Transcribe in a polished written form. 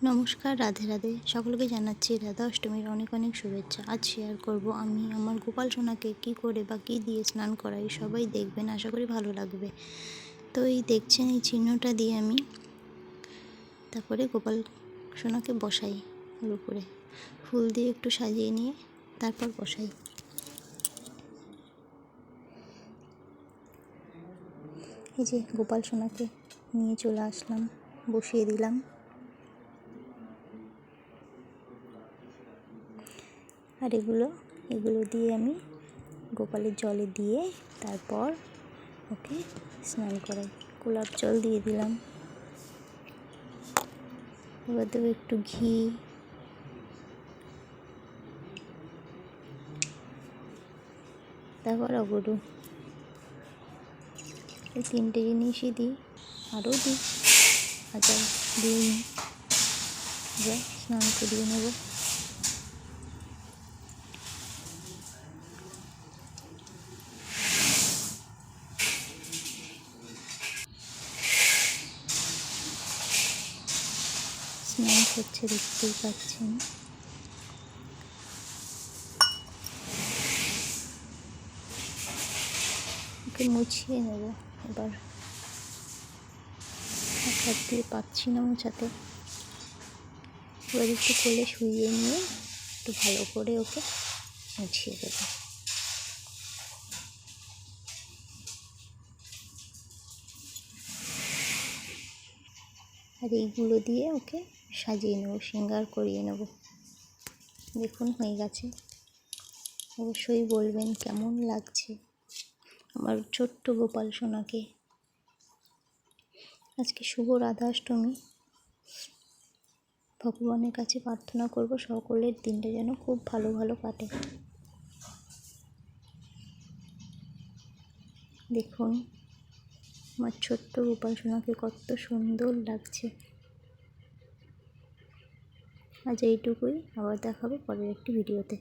নমস্কার, রাধে রাধে। সকলকে জানাচ্ছি রাধা অষ্টমীর অনেক অনেক শুভেচ্ছা। আজ শেয়ার করব আমি আমার গোপাল সোনাকে কী করে বা কী দিয়ে স্নান করাই। সবাই দেখবেন, আশা করি ভালো লাগবে। তো এই দেখছেন, এই চিহ্নটা দিয়ে আমি তারপরে গোপাল সোনাকে বসাই। ওর উপরে ফুল দিয়ে একটু সাজিয়ে নিয়ে তারপর বসাই। এই যে গোপাল সোনাকে নিয়ে চলে আসলাম, বসিয়ে দিলাম। আর এগুলো দিয়ে আমি গোপালের জলে দিয়ে তারপর ওকে স্নান করাই। গোলাপ জল দিয়ে দিলাম, এবার দেবো একটু ঘি, তারপর অগরু। এই তিনটে জিনিসই দিই, আরও দিই, আচ্ছা দিই। এবার স্নান করিয়ে নেব। স্নান করছে, দেখতেই পাচ্ছেন। ওকে মুছিয়ে নেব এবার। হাত দিয়ে পাচ্ছি না মোছাতে। এবার একটু কোলে শুইয়ে নিয়ে একটু ভালো করে ওকে মুছিয়ে দেব। আর এইগুলো দিয়ে ওকে সাজিয়ে নেব, শৃঙ্গার করিয়ে নেব। দেখুন হয়ে গেছে। অবশ্যই বলবেন কেমন লাগছে আমার ছোট্ট গোপাল সোনাকে। আজকে শুভ রাধা অষ্টমী। ভগবানের কাছে প্রার্থনা করব সকলের দিনটা যেন খুব ভালো ভালো কাটে। দেখুন আমার ছোট্ট গোপাল সোনাকে কত সুন্দর লাগছে। আজ এইটুকুই, আবার দেখাবো পরের একটি ভিডিওতে।